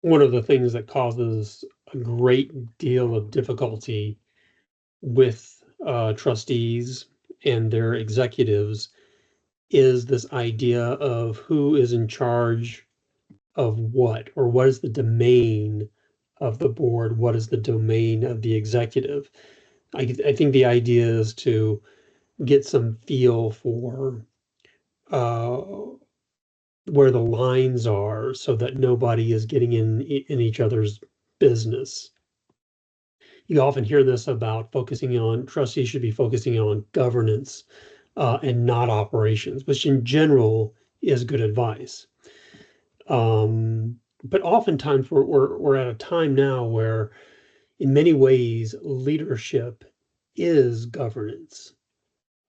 one of the things that causes a great deal of difficulty with trustees and their executives is this idea of who is in charge of what, or what is the domain of the board, what is the domain of the executive. I think the idea is to get some feel for where the lines are so that nobody is getting in each other's business. You often hear this about trustees should be focusing on governance and not operations, which in general is good advice. But oftentimes we're at a time now where in many ways leadership is governance,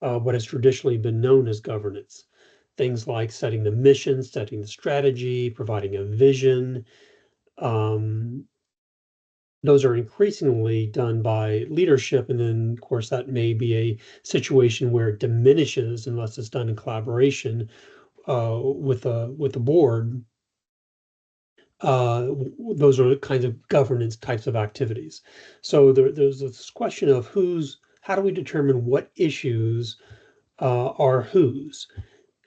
what has traditionally been known as governance. Things like setting the mission, setting the strategy, providing a vision. Those are increasingly done by leadership. And then, of course, that may be a situation where it diminishes unless it's done in collaboration with the board. Those are the kinds of governance types of activities. So there's this question of how do we determine what issues are whose?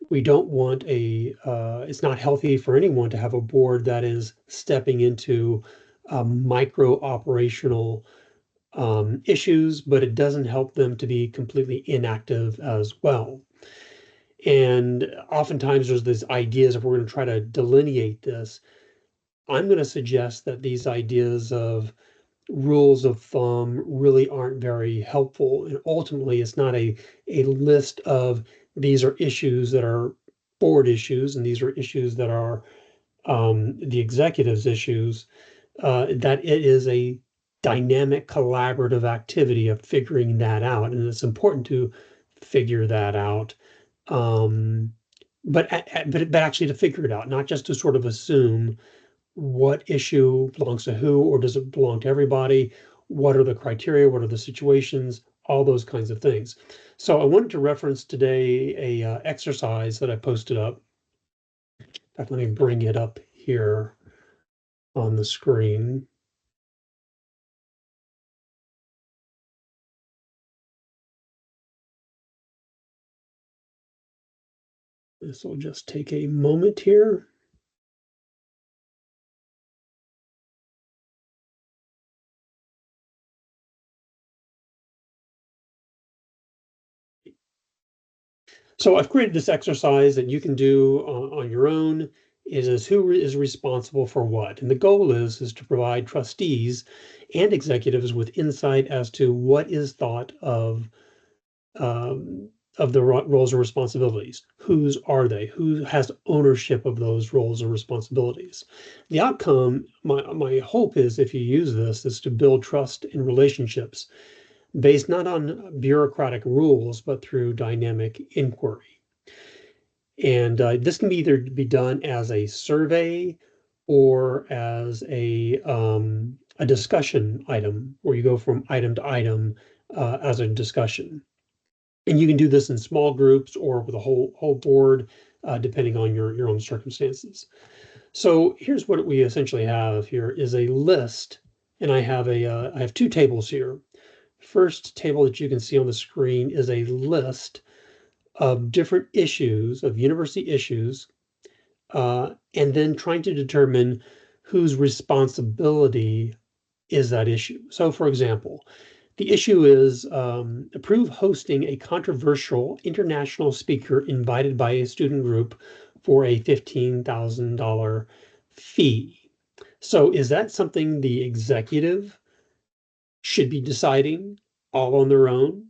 We don't want it's not healthy for anyone to have a board that is stepping into micro operational issues, but it doesn't help them to be completely inactive as well. And oftentimes there's these ideas, if we're going to try to delineate this, I'm going to suggest that these ideas of rules of thumb really aren't very helpful. And ultimately, it's not a list of these are issues that are board issues, and these are issues that are the executive's issues, that it is a dynamic collaborative activity of figuring that out. And it's important to figure that out. But actually to figure it out, not just to sort of assume what issue belongs to who, or does it belong to everybody? What are the criteria? What are the situations? All those kinds of things. So I wanted to reference today a exercise that I posted up. In fact, let me bring it up here on the screen. This will just take a moment here. So I've created this exercise that you can do on your own. It is who is responsible for what. And the goal is to provide trustees and executives with insight as to what is thought of the roles and responsibilities. Whose are they? Who has ownership of those roles and responsibilities? The outcome, my hope is, if you use this, is to build trust in relationships based not on bureaucratic rules, but through dynamic inquiry. And this can either be done as a survey or as a discussion item, where you go from item to item as a discussion. And you can do this in small groups or with a whole board, depending on your own circumstances. So here's what we essentially have here is a list, and I have two tables here. First table that you can see on the screen is a list of different issues, of university issues, and then trying to determine whose responsibility is that issue. So for example, the issue is approve hosting a controversial international speaker invited by a student group for a $15,000 fee. So is that something the executive should be deciding all on their own?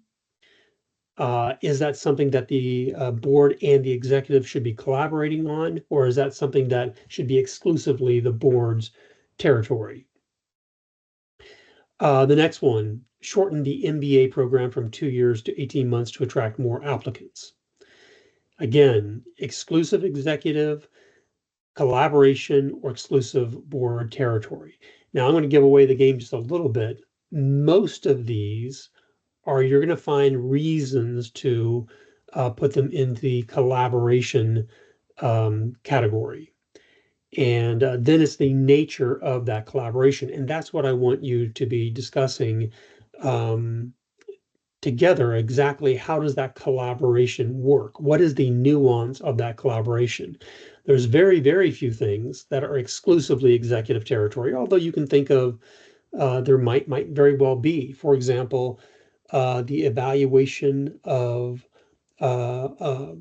Is that something that the board and the executive should be collaborating on, or is that something that should be exclusively the board's territory? The next one, shorten the MBA program from 2 years to 18 months to attract more applicants. Again, exclusive executive, collaboration, or exclusive board territory. Now I'm going to give away the game just a little bit. Most of these you're going to find reasons to put them in the collaboration category. And then it's the nature of that collaboration. And that's what I want you to be discussing together. Exactly how does that collaboration work? What is the nuance of that collaboration? There's very, very few things that are exclusively executive territory, although you can think of there might very well be. For example, the evaluation of uh,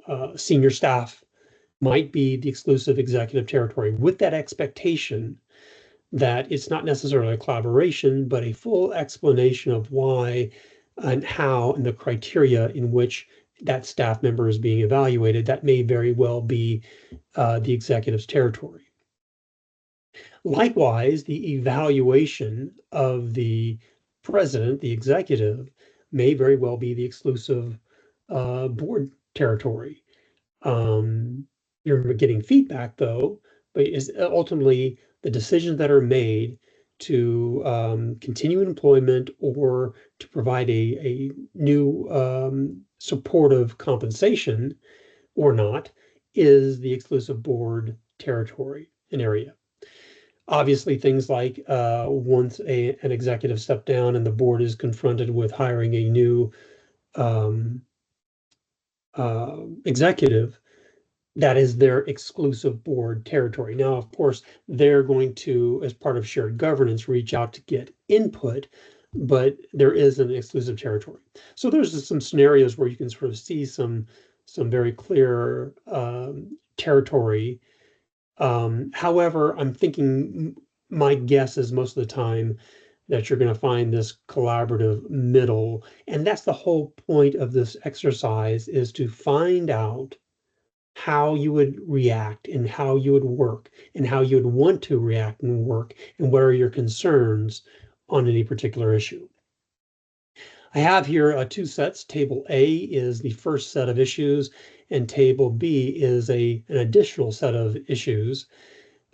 uh, senior staff might be the exclusive executive territory, with that expectation that it's not necessarily a collaboration, but a full explanation of why and how and the criteria in which that staff member is being evaluated. That may very well be the executive's territory. Likewise, the evaluation of the president, the executive, may very well be the exclusive board territory. You're getting feedback though, but is ultimately the decisions that are made to continue employment or to provide a new supportive compensation or not is the exclusive board territory and area. Obviously, things like once an executive stepped down and the board is confronted with hiring a new um, executive, that is their exclusive board territory. Now, of course, they're going to, as part of shared governance, reach out to get input, but there is an exclusive territory. So there's some scenarios where you can sort of see some very clear territory. However, I'm thinking my guess is most of the time that you're going to find this collaborative middle, and that's the whole point of this exercise, is to find out how you would react and how you would work and how you would want to react and work and what are your concerns on any particular issue. I have here two sets. Table A is the first set of issues and table B is an additional set of issues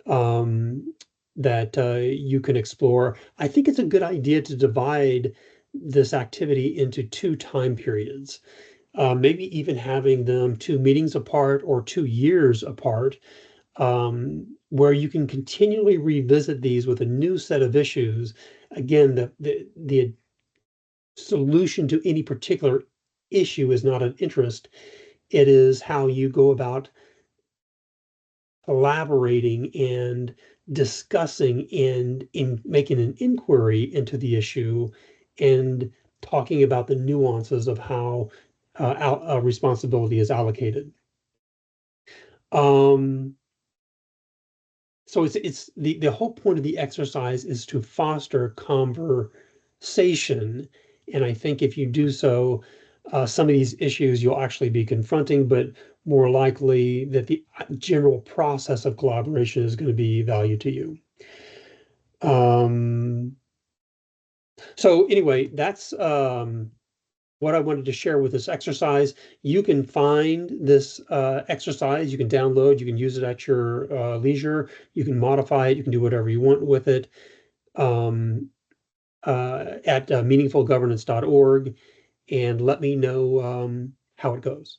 that you can explore. I think it's a good idea to divide this activity into two time periods. Maybe even having them 2 meetings apart or 2 years apart, where you can continually revisit these with a new set of issues. Again, the solution to any particular issue is not of interest. It is how you go about collaborating and discussing and in making an inquiry into the issue and talking about the nuances of how responsibility is allocated. So it's the whole point of the exercise is to foster conversation, and I think if you do so, some of these issues you'll actually be confronting, but more likely that the general process of collaboration is going to be value to you. So anyway, that's what I wanted to share with this exercise. You can find this exercise, you can download, you can use it at your leisure, you can modify it, you can do whatever you want with it at meaningfulgovernance.org, and let me know how it goes.